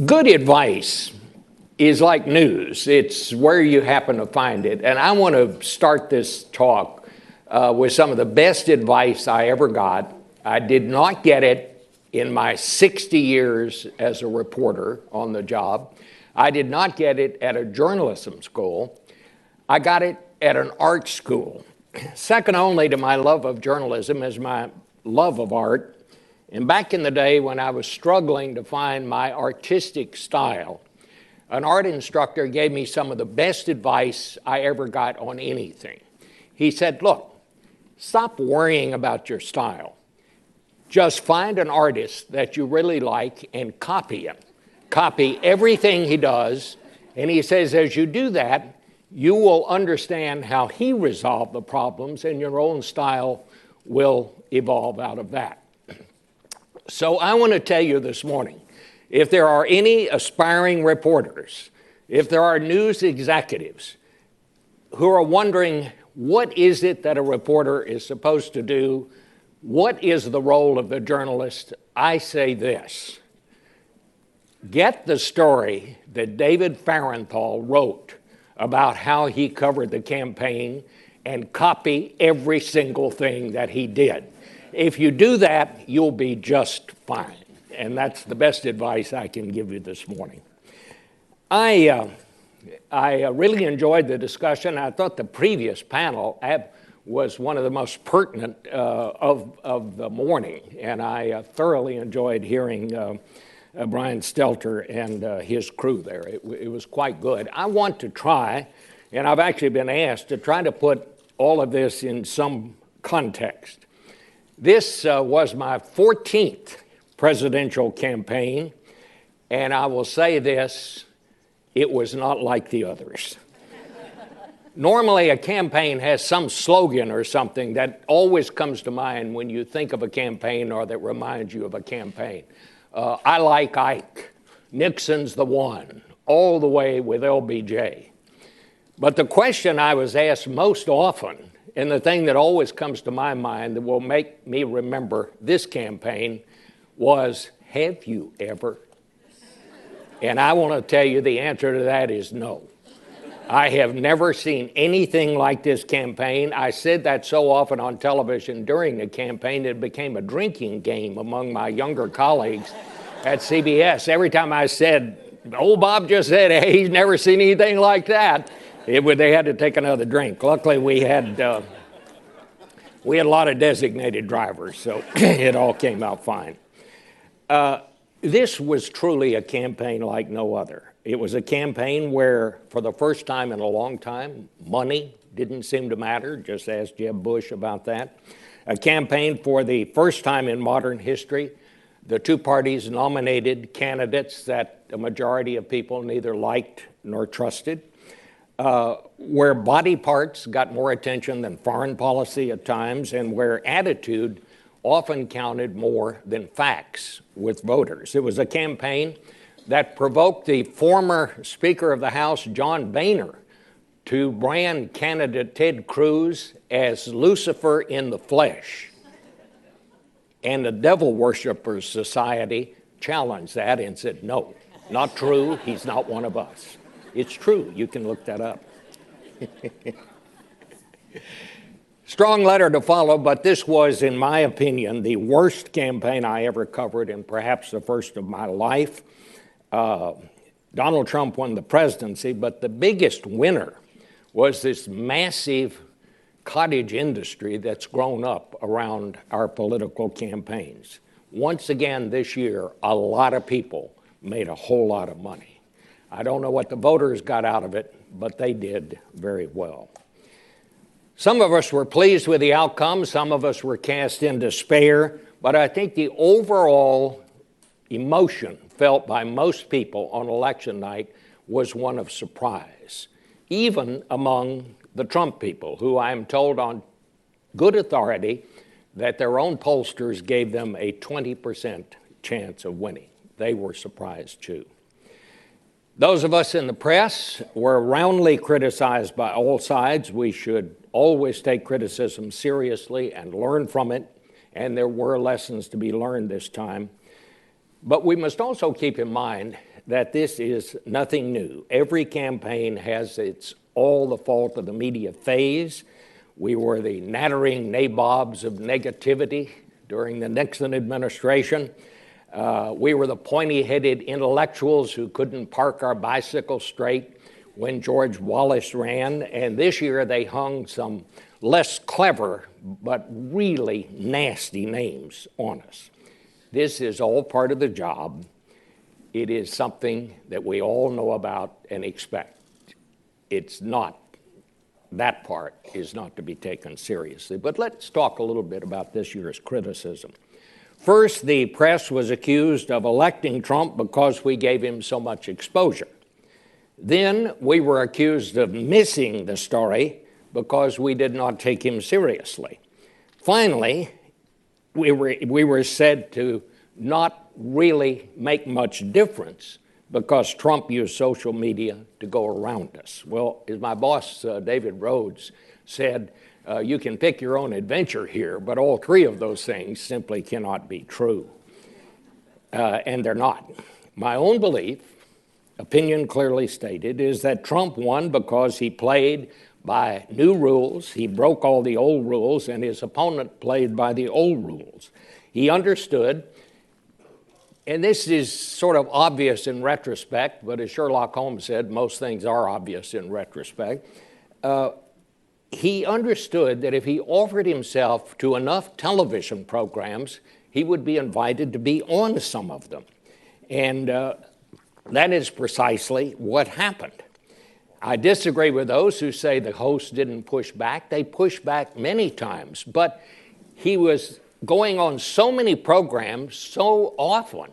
Good advice is like news. It's where you happen to find it. And I want to start this talk with some of the best advice I ever got. I did not get it in my 60 years as a reporter on the job. I did not get it at a journalism school. I got it at an art school. Second only to my love of journalism is my love of art. And back in the day when I was struggling to find my artistic style, an art instructor gave me some of the best advice I ever got on anything. He said, look, stop worrying about your style. Just find an artist that you really like and copy him. Copy everything he does. And he says, as you do that, you will understand how he resolved the problems and your own style will evolve out of that. So I want to tell you this morning, if there are any aspiring reporters, if there are news executives who are wondering what is it that a reporter is supposed to do, what is the role of the journalist, I say this. Get the story that David Fahrenthold wrote about how he covered the campaign and copy every single thing that he did. If you do that, you'll be just fine. And that's the best advice I can give you this morning. I really enjoyed the discussion. I thought the previous panel was one of the most pertinent of the morning. And I thoroughly enjoyed hearing Brian Stelter and his crew there. It was quite good. I want to try, and I've actually been asked to try to put all of this in some context. This was my 14th presidential campaign, and I will say this, it was not like the others. Normally, a campaign has some slogan or something that always comes to mind when you think of a campaign or that reminds you of a campaign. I like Ike, Nixon's the one, all the way with LBJ. But the question I was asked most often, and the thing that always comes to my mind that will make me remember this campaign was, have you ever? And I want to tell you the answer to that is no. I have never seen anything like this campaign. I said that so often on television during the campaign, it became a drinking game among my younger colleagues at CBS. Every time I said, old Bob just said, hey, he's never seen anything like that, they had to take another drink. Luckily, we had a lot of designated drivers, so it all came out fine. This was truly a campaign like no other. It was a campaign where, for the first time in a long time, money didn't seem to matter. Just ask Jeb Bush about that. A campaign for the first time in modern history, the two parties nominated candidates that a majority of people neither liked nor trusted. Where body parts got more attention than foreign policy at times, and where attitude often counted more than facts with voters. It was a campaign that provoked the former Speaker of the House, John Boehner, to brand candidate Ted Cruz as Lucifer in the flesh. And the Devil Worshippers Society challenged that and said, no, not true, he's not one of us. It's true. You can look that up. Strong letter to follow, but this was, in my opinion, the worst campaign I ever covered and perhaps the first of my life. Donald Trump won the presidency, but the biggest winner was this massive cottage industry that's grown up around our political campaigns. Once again this year, a lot of people made a whole lot of money. I don't know what the voters got out of it, but they did very well. Some of us were pleased with the outcome. Some of us were cast in despair. But I think the overall emotion felt by most people on election night was one of surprise, even among the Trump people, who I am told on good authority that their own pollsters gave them a 20% chance of winning. They were surprised too. Those of us in the press were roundly criticized by all sides. We should always take criticism seriously and learn from it, and there were lessons to be learned this time. But we must also keep in mind that this is nothing new. Every campaign has all the fault of the media phase. We were the nattering nabobs of negativity during the Nixon administration. We were the pointy-headed intellectuals who couldn't park our bicycle straight when George Wallace ran. And this year they hung some less clever but really nasty names on us. This is all part of the job. It is something that we all know about and expect. That part is not to be taken seriously. But let's talk a little bit about this year's criticism. First, the press was accused of electing Trump because we gave him so much exposure. Then we were accused of missing the story because we did not take him seriously. Finally, we were said to not really make much difference because Trump used social media to go around us. Well, as my boss, David Rhodes, said, you can pick your own adventure here, but all three of those things simply cannot be true. And they're not. My own belief, opinion clearly stated, is that Trump won because he played by new rules. He broke all the old rules, and his opponent played by the old rules. He understood. And this is sort of obvious in retrospect, but as Sherlock Holmes said, most things are obvious in retrospect. He understood that if he offered himself to enough television programs, he would be invited to be on some of them. And that is precisely what happened. I disagree with those who say the host didn't push back. They pushed back many times, but he was going on so many programs so often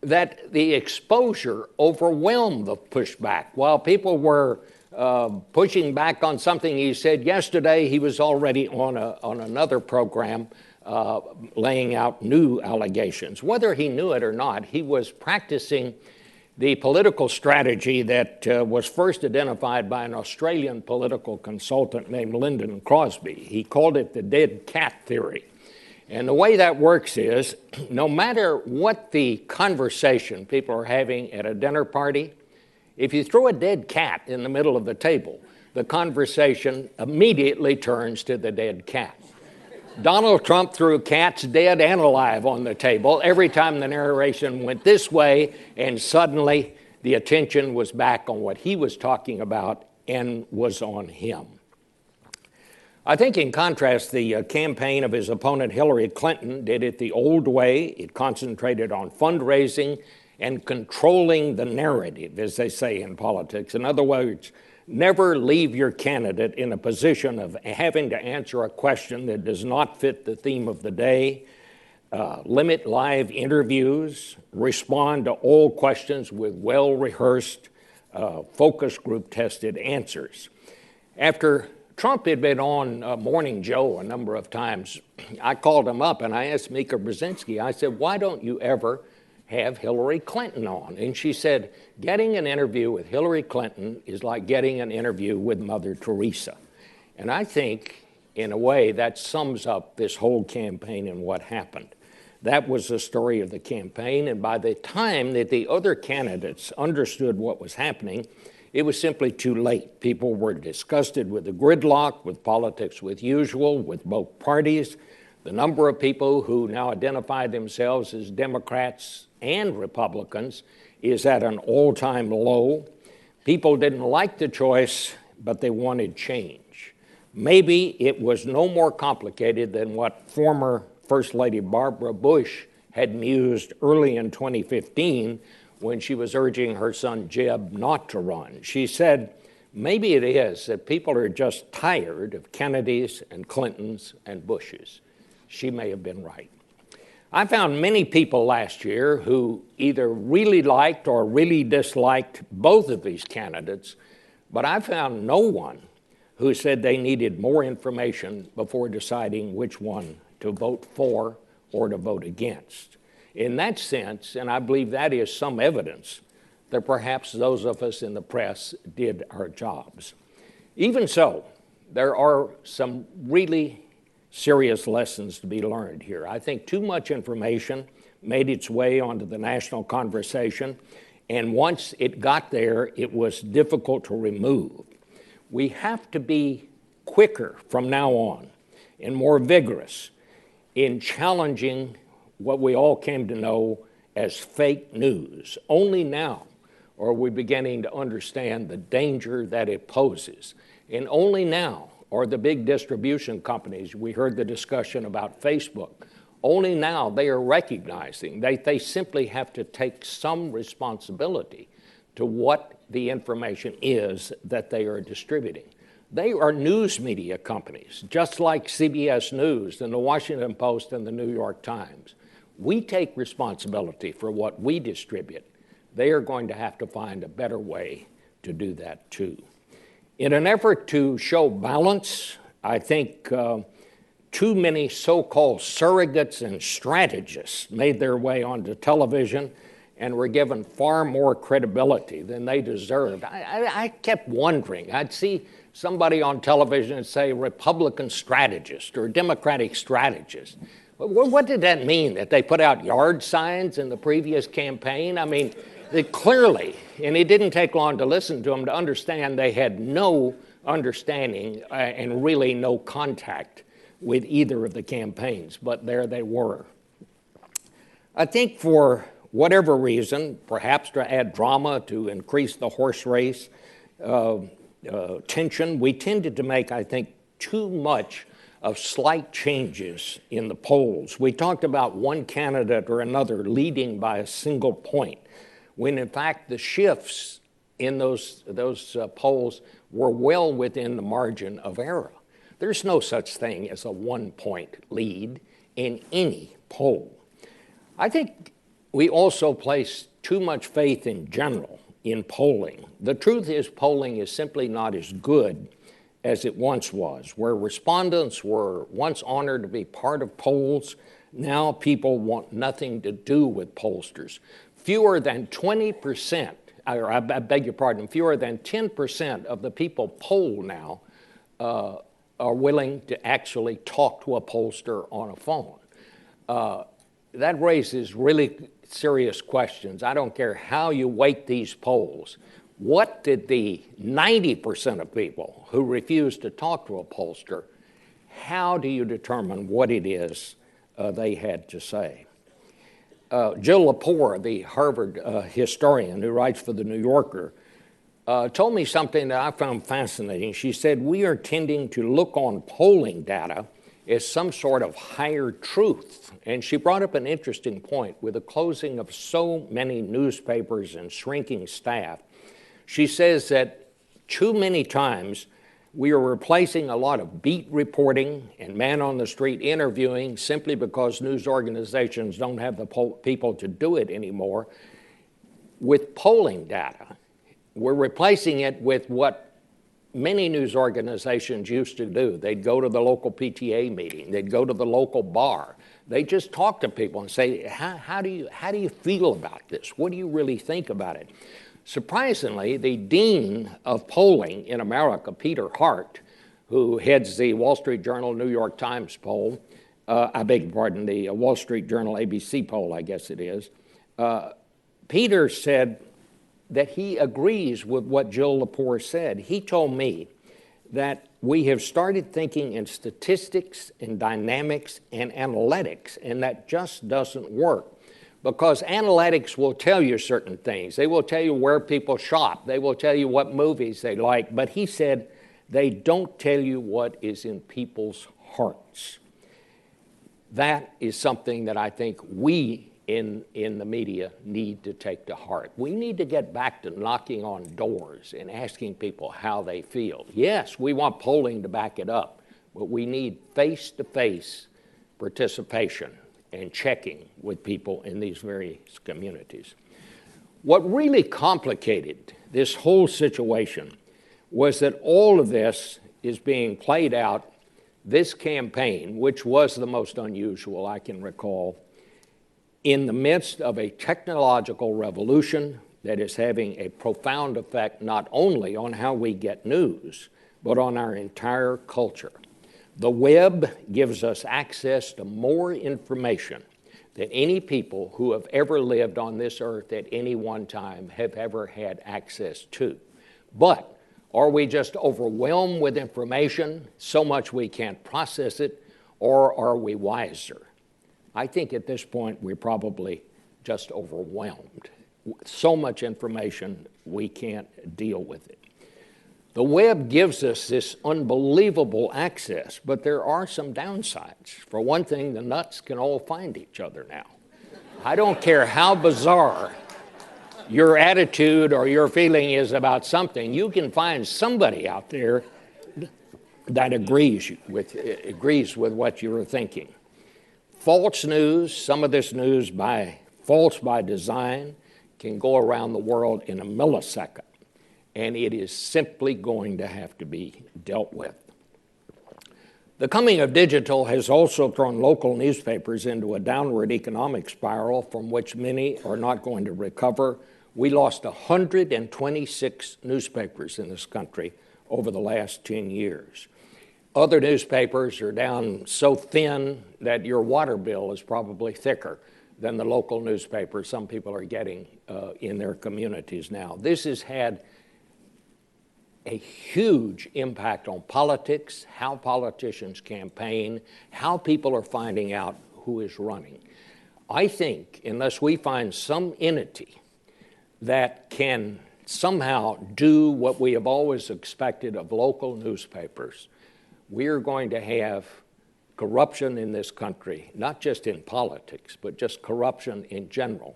that the exposure overwhelmed the pushback. While people were pushing back on something he said yesterday, he was already on another program laying out new allegations. Whether he knew it or not, he was practicing the political strategy that was first identified by an Australian political consultant named Lyndon Crosby. He called it the dead cat theory. And the way that works is, no matter what the conversation people are having at a dinner party, if you throw a dead cat in the middle of the table, the conversation immediately turns to the dead cat. Donald Trump threw cats dead and alive on the table every time the narration went this way, and suddenly the attention was back on what he was talking about and was on him. I think, in contrast, the campaign of his opponent Hillary Clinton did it the old way. It concentrated on fundraising and controlling the narrative, as they say in politics. In other words, never leave your candidate in a position of having to answer a question that does not fit the theme of the day. Limit live interviews. Respond to all questions with well-rehearsed, focus group-tested answers. After Trump had been on Morning Joe a number of times, I called him up and I asked Mika Brzezinski, I said, why don't you ever have Hillary Clinton on? And she said, getting an interview with Hillary Clinton is like getting an interview with Mother Teresa. And I think, in a way, that sums up this whole campaign and what happened. That was the story of the campaign, and by the time that the other candidates understood what was happening, it was simply too late. People were disgusted with the gridlock, with politics with usual, with both parties. The number of people who now identify themselves as Democrats and Republicans is at an all-time low. People didn't like the choice, but they wanted change. Maybe it was no more complicated than what former First Lady Barbara Bush had mused early in 2015 when she was urging her son Jeb not to run. She said, maybe it is that people are just tired of Kennedys and Clintons and Bushes. She may have been right. I found many people last year who either really liked or really disliked both of these candidates, but I found no one who said they needed more information before deciding which one to vote for or to vote against. In that sense, and I believe that is some evidence, that perhaps those of us in the press did our jobs. Even so, there are some really serious lessons to be learned here. I think too much information made its way onto the national conversation, And once it got there, it was difficult to remove. We have to be quicker from now on and more vigorous in challenging what we all came to know as fake news. Only now are we beginning to understand the danger that it poses. And only now are the big distribution companies, we heard the discussion about Facebook, only now they are recognizing that they simply have to take some responsibility to what the information is that they are distributing. They are news media companies, just like CBS News and the Washington Post and the New York Times. We take responsibility for what we distribute. They are going to have to find a better way to do that too. In an effort to show balance, I think too many so-called surrogates and strategists made their way onto television and were given far more credibility than they deserved. I kept wondering. I'd see somebody on television and say Republican strategist or Democratic strategist. What did that mean? That they put out yard signs in the previous campaign? I mean, they clearly, and it didn't take long to listen to them to understand they had no understanding and really no contact with either of the campaigns, but there they were. I think for whatever reason, perhaps to add drama to increase the horse race tension, we tended to make, I think, too much of slight changes in the polls. We talked about one candidate or another leading by a single point, when in fact the shifts in those polls were well within the margin of error. There's no such thing as a one-point lead in any poll. I think we also place too much faith in general in polling. The truth is polling is simply not as good as it once was. Where respondents were once honored to be part of polls, now people want nothing to do with pollsters. Fewer than 20%, or I beg your pardon, fewer than 10% of the people polled now are willing to actually talk to a pollster on a phone. That raises really serious questions. I don't care how you weight these polls. What did the 90% of people who refuse to talk to a pollster, how do you determine what it is they had to say? Jill Lepore, the Harvard historian who writes for The New Yorker, told me something that I found fascinating. She said, we are tending to look on polling data as some sort of higher truth. And she brought up an interesting point. With the closing of so many newspapers and shrinking staff, she says that too many times we are replacing a lot of beat reporting and man-on-the-street interviewing simply because news organizations don't have the people to do it anymore with polling data. We're replacing it with what many news organizations used to do. They'd go to the local PTA meeting. They'd go to the local bar. They just talk to people and say, how do you feel about this? What do you really think about it? Surprisingly, the dean of polling in America, Peter Hart, who heads the Wall Street Journal, New York Times poll, I beg your pardon, the Wall Street Journal ABC poll, I guess it is, Peter said that he agrees with what Jill Lepore said. He told me that we have started thinking in statistics and dynamics and analytics, and that just doesn't work. Because analytics will tell you certain things. They will tell you where people shop. They will tell you what movies they like. But he said they don't tell you what is in people's hearts. That is something that I think we in the media need to take to heart. We need to get back to knocking on doors and asking people how they feel. Yes, we want polling to back it up, but we need face-to-face participation and checking with people in these various communities. What really complicated this whole situation was that all of this is being played out, this campaign, which was the most unusual I can recall, in the midst of a technological revolution that is having a profound effect not only on how we get news, but on our entire culture. The web gives us access to more information that any people who have ever lived on this earth at any one time have ever had access to. But are we just overwhelmed with information, so much we can't process it, or are we wiser? I think at this point we're probably just overwhelmed. So much information, we can't deal with it. The web gives us this unbelievable access, but there are some downsides. For one thing, the nuts can all find each other now. I don't care how bizarre your attitude or your feeling is about something, you can find somebody out there that agrees with what you're thinking. False news, some of this news false by design, can go around the world in a millisecond, and it is simply going to have to be dealt with. The coming of digital has also thrown local newspapers into a downward economic spiral from which many are not going to recover. We lost 126 newspapers in this country over the last 10 years. Other newspapers are down so thin that your water bill is probably thicker than the local newspaper some people are getting in their communities now. This has had a huge impact on politics, how politicians campaign, how people are finding out who is running. I think unless we find some entity that can somehow do what we have always expected of local newspapers, we're going to have corruption in this country, not just in politics, but just corruption in general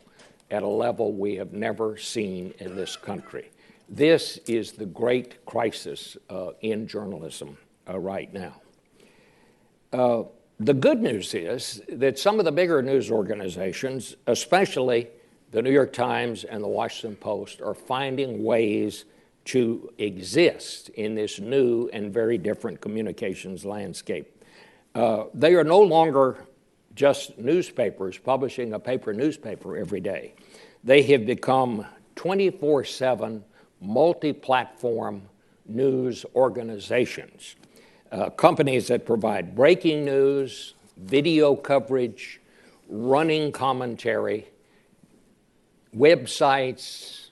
at a level we have never seen in this country. This is the great crisis in journalism right now. The good news is that some of the bigger news organizations, especially the New York Times and the Washington Post, are finding ways to exist in this new and very different communications landscape. They are no longer just newspapers publishing a paper newspaper every day. They have become 24/7 multi-platform news organizations, companies that provide breaking news, video coverage, running commentary, websites,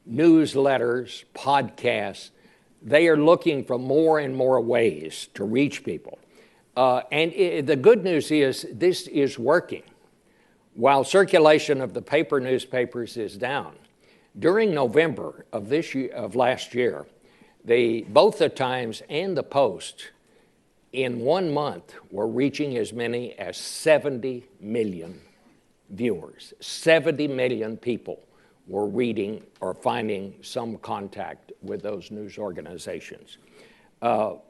newsletters, podcasts. They are looking for more and more ways to reach people. The good news is this is working. While circulation of the paper newspapers is down, during November of last year, both the Times and the Post in 1 month were reaching as many as 70 million viewers. 70 million people were reading or finding some contact with those news organizations. The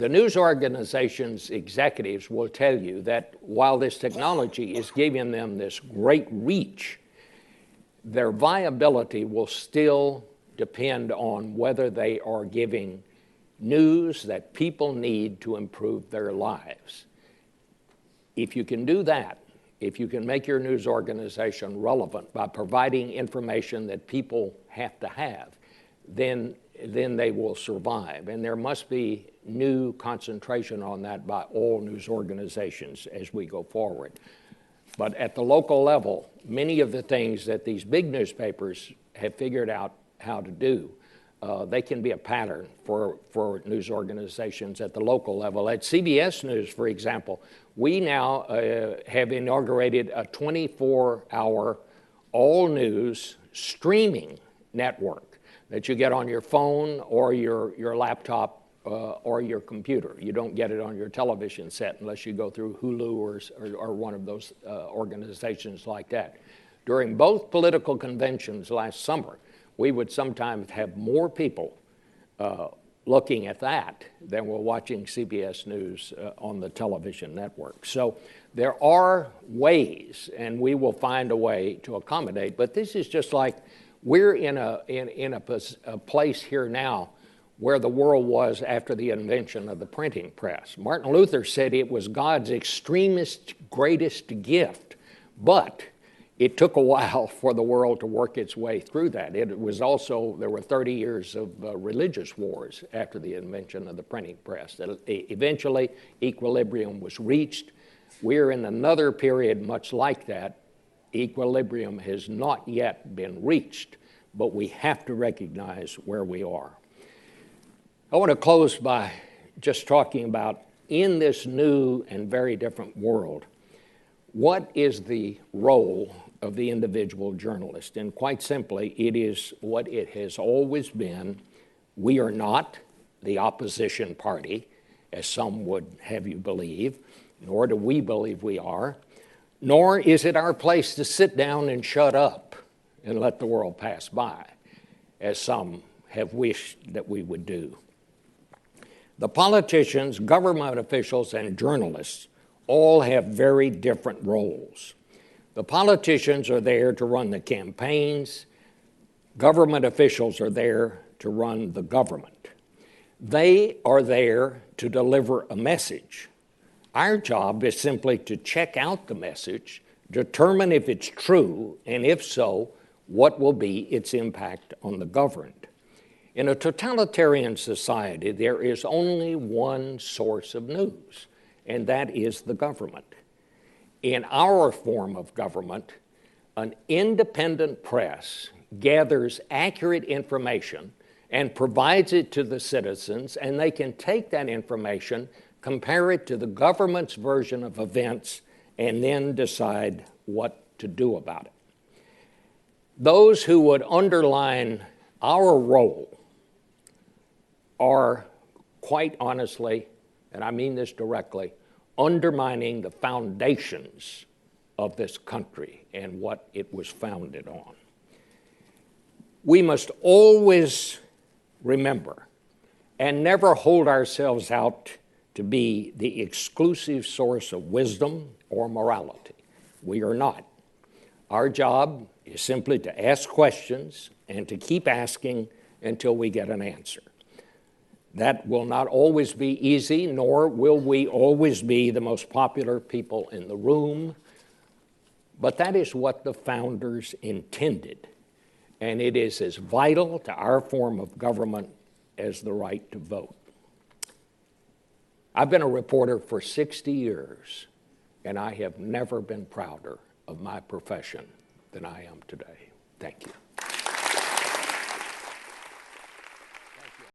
news organizations' executives will tell you that while this technology is giving them this great reach, their viability will still depend on whether they are giving news that people need to improve their lives. If you can do that, if you can make your news organization relevant by providing information that people have to have, then they will survive. And there must be new concentration on that by all news organizations as we go forward. But at the local level, many of the things that these big newspapers have figured out how to do, they can be a pattern for news organizations at the local level. At CBS News, for example, we now have inaugurated a 24-hour all-news streaming network that you get on your phone or your laptop or your computer. You don't get it on your television set unless you go through Hulu or one of those organizations like that. During both political conventions last summer, we would sometimes have more people looking at that than were watching CBS News on the television network. So there are ways, and we will find a way to accommodate. But this is just like we're in a place here now where the world was after the invention of the printing press. Martin Luther said it was God's extremist greatest gift, but it took a while for the world to work its way through that. It was also, there were 30 years of religious wars after the invention of the printing press. Eventually, equilibrium was reached. We're in another period much like that. Equilibrium has not yet been reached, but we have to recognize where we are. I want to close by just talking about, in this new and very different world, what is the role of the individual journalist? And quite simply, it is what it has always been. We are not the opposition party, as some would have you believe, nor do we believe we are, nor is it our place to sit down and shut up and let the world pass by, as some have wished that we would do. The politicians, government officials, and journalists all have very different roles. The politicians are there to run the campaigns. Government officials are there to run the government. They are there to deliver a message. Our job is simply to check out the message, determine if it's true, and if so, what will be its impact on the governed. In a totalitarian society, there is only one source of news, and that is the government. In our form of government, an independent press gathers accurate information and provides it to the citizens, and they can take that information, compare it to the government's version of events, and then decide what to do about it. Those who would underline our role are, quite honestly, and I mean this directly, undermining the foundations of this country and what it was founded on. We must always remember and never hold ourselves out to be the exclusive source of wisdom or morality. We are not. Our job is simply to ask questions and to keep asking until we get an answer. That will not always be easy, nor will we always be the most popular people in the room, but that is what the founders intended, and it is as vital to our form of government as the right to vote. I've been a reporter for 60 years, and I have never been prouder of my profession than I am today. Thank you.